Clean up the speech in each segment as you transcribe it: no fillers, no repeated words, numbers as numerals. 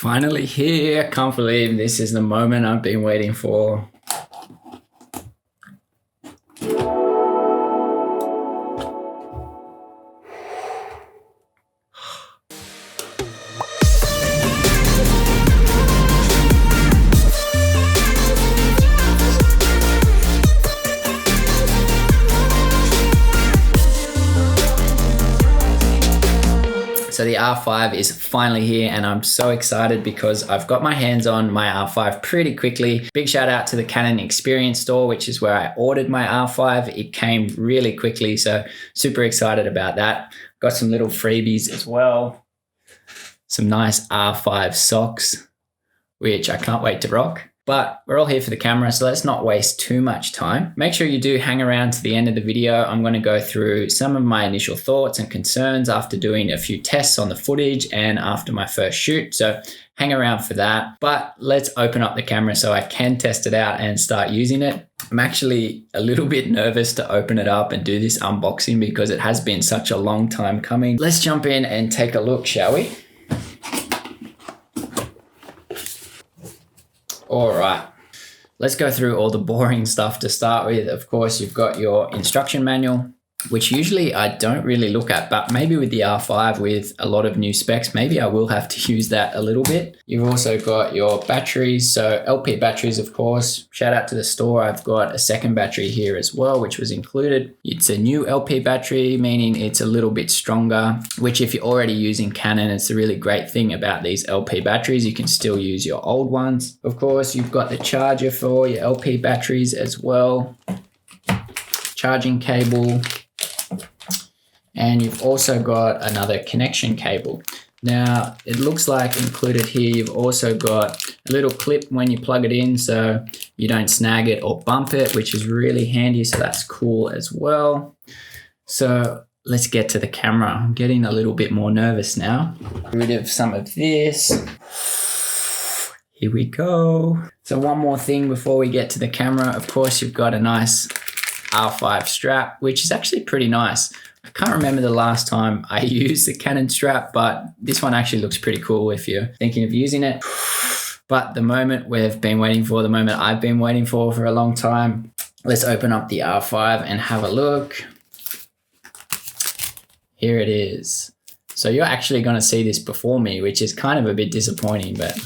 Finally here. Can't believe this is the moment I've been waiting for. So the R5 is finally here and I'm so excited because I've got my hands on my R5 pretty quickly. Big shout out to the Canon Experience store, which is where I ordered my R5. It came really quickly, so super excited about that. Got some little freebies as well. Some nice R5 socks, which I can't wait to rock. But we're all here for the camera, so let's not waste too much time. Make sure you do hang around to the end of the video. I'm going to go through some of my initial thoughts and concerns after doing a few tests on the footage and after my first shoot. So hang around for that. But let's open up the camera so I can test it out and start using it. I'm actually a little bit nervous to open it up and do this unboxing because it has been such a long time coming. Let's jump in and take a look, shall we? All right, let's go through all the boring stuff to start with. Of course, you've got your instruction manual, which usually I don't really look at, but maybe with the R5 with a lot of new specs, maybe I will have to use that a little bit. You've also got your batteries. So LP batteries, of course, shout out to the store. I've got a second battery here as well, which was included. It's a new LP battery, meaning it's a little bit stronger, which if you're already using Canon, it's a really great thing about these LP batteries. You can still use your old ones. Of course, you've got the charger for your LP batteries as well. Charging cable. And you've also got another connection cable. Now, it looks like included here, you've also got a little clip when you plug it in so you don't snag it or bump it, which is really handy. So that's cool as well. So let's get to the camera. I'm getting a little bit more nervous now. Get rid of some of this. Here we go. So one more thing before we get to the camera. Of course, you've got a nice R5 strap, which is actually pretty nice. I can't remember the last time I used the Canon strap, but this one actually looks pretty cool if you're thinking of using it. But the moment we've been waiting for, the moment I've been waiting for a long time, let's open up the R5 and have a look. Here it is. So you're actually going to see this before me, which is kind of a bit disappointing, but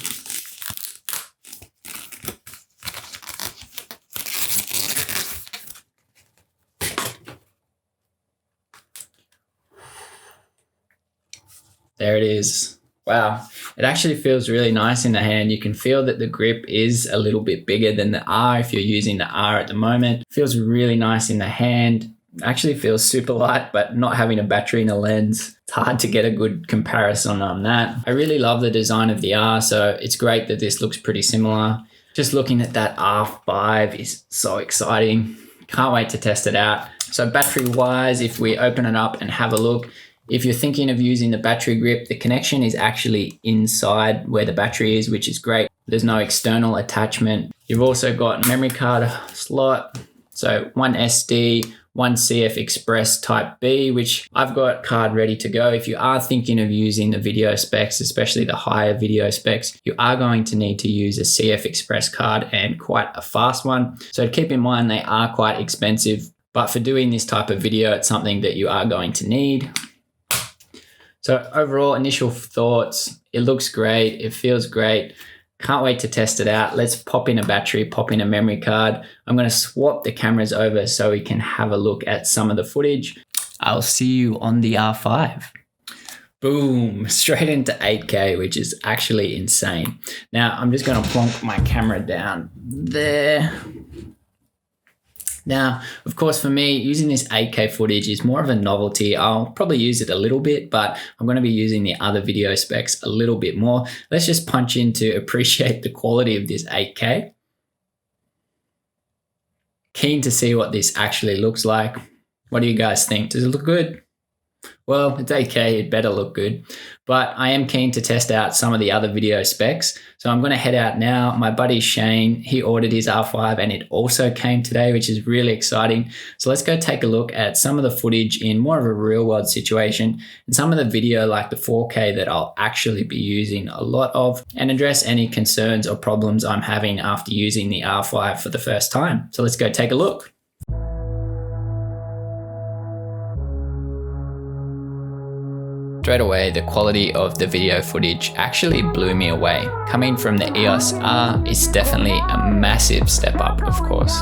there it is. Wow. It actually feels really nice in the hand. You can feel that the grip is a little bit bigger than the R if you're using the R at the moment. It feels really nice in the hand. It actually feels super light, but not having a battery in a lens, it's hard to get a good comparison on that. I really love the design of the R, so it's great that this looks pretty similar. Just looking at that R5 is so exciting. Can't wait to test it out. So battery wise, if we open it up and have a look, if you're thinking of using the battery grip, the connection is actually inside where the battery is, which is great. There's no external attachment. You've also got memory card slot. So one SD, one CF Express Type B, which I've got card ready to go. If you are thinking of using the video specs, especially the higher video specs, you are going to need to use a CF Express card and quite a fast one. So keep in mind they are quite expensive, but for doing this type of video, it's something that you are going to need. So overall, initial thoughts, it looks great. It feels great. Can't wait to test it out. Let's pop in a battery, pop in a memory card. I'm going to swap the cameras over so we can have a look at some of the footage. I'll see you on the R5. Boom, straight into 8K, which is actually insane. Now, I'm just going to plonk my camera down there. Now, of course, for me, using this 8K footage is more of a novelty. I'll probably use it a little bit, but I'm going to be using the other video specs a little bit more. Let's just punch in to appreciate the quality of this 8K. Keen to see what this actually looks like. What do you guys think? Does it look good? Well, it's okay, it better look good. But I am keen to test out some of the other video specs. So I'm gonna head out now. My buddy Shane, he ordered his R5 and it also came today, which is really exciting. So let's go take a look at some of the footage in more of a real world situation and some of the video like the 4K that I'll actually be using a lot of, and address any concerns or problems I'm having after using the R5 for the first time. So let's go take a look. Straight away, the quality of the video footage actually blew me away. Coming from the EOS R is definitely a massive step up, of course.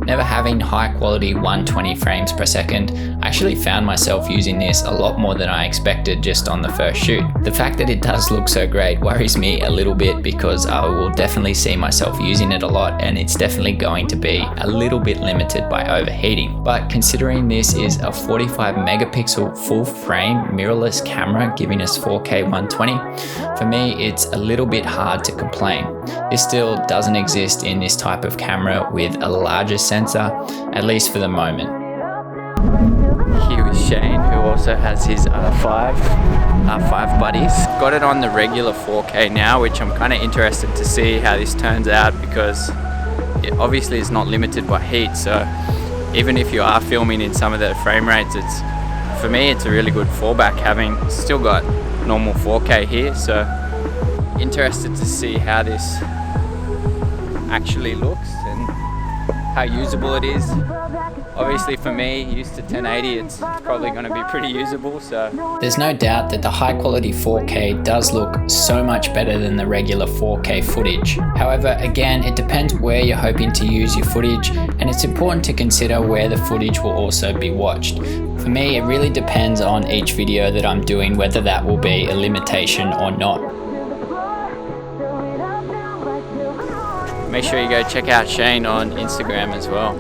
Never having high quality 120 frames per second, I actually found myself using this a lot more than I expected just on the first shoot. The fact that it does look so great worries me a little bit because I will definitely see myself using it a lot, and it's definitely going to be a little bit limited by overheating. But considering this is a 45 megapixel full frame mirrorless camera giving us 4K 120, for me it's a little bit hard to complain. This still doesn't exist in this type of camera with a larger sensor, at least for the moment. Here is Shane, who also has his R5 buddies. Got it on the regular 4K now, which I'm kind of interested to see how this turns out, because it obviously is not limited by heat, so even if you are filming in some of the frame rates, for me it's a really good fallback, having still got normal 4K here. So interested to see how this actually looks and how usable it is. Obviously for me, used to 1080, it's probably going to be pretty usable. So there's no doubt that the high quality 4K does look so much better than the regular 4K footage. However, again, it depends where you're hoping to use your footage, and it's important to consider where the footage will also be watched. For me, it really depends on each video that I'm doing, whether that will be a limitation or not. Make sure you go check out Shane on Instagram as well.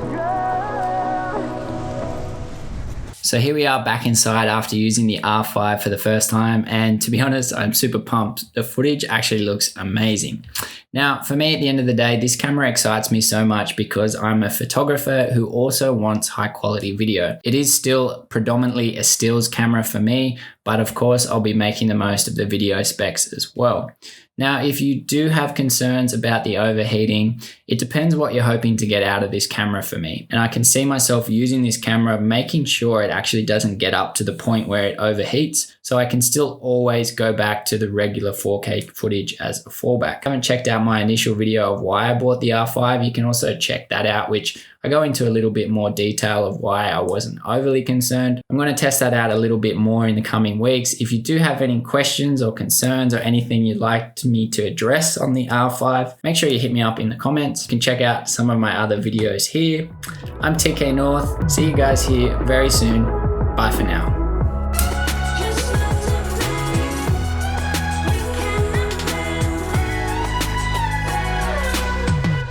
So here we are back inside after using the R5 for the first time, and to be honest, I'm super pumped. The footage actually looks amazing. Now, for me, at the end of the day, this camera excites me so much because I'm a photographer who also wants high quality video. It is still predominantly a stills camera for me, but of course, I'll be making the most of the video specs as well. Now, if you do have concerns about the overheating, it depends what you're hoping to get out of this camera for me. And I can see myself using this camera, making sure it actually doesn't get up to the point where it overheats, so I can still always go back to the regular 4K footage as a fallback. If you haven't checked out my initial video of why I bought the R5, you can also check that out, which I go into a little bit more detail of why I wasn't overly concerned. I'm going to test that out a little bit more in the coming weeks. If you do have any questions or concerns or anything you'd like me to address on the R5, make sure you hit me up in the comments. You can check out some of my other videos here. I'm TKNORTH. See you guys here very soon. Bye for now.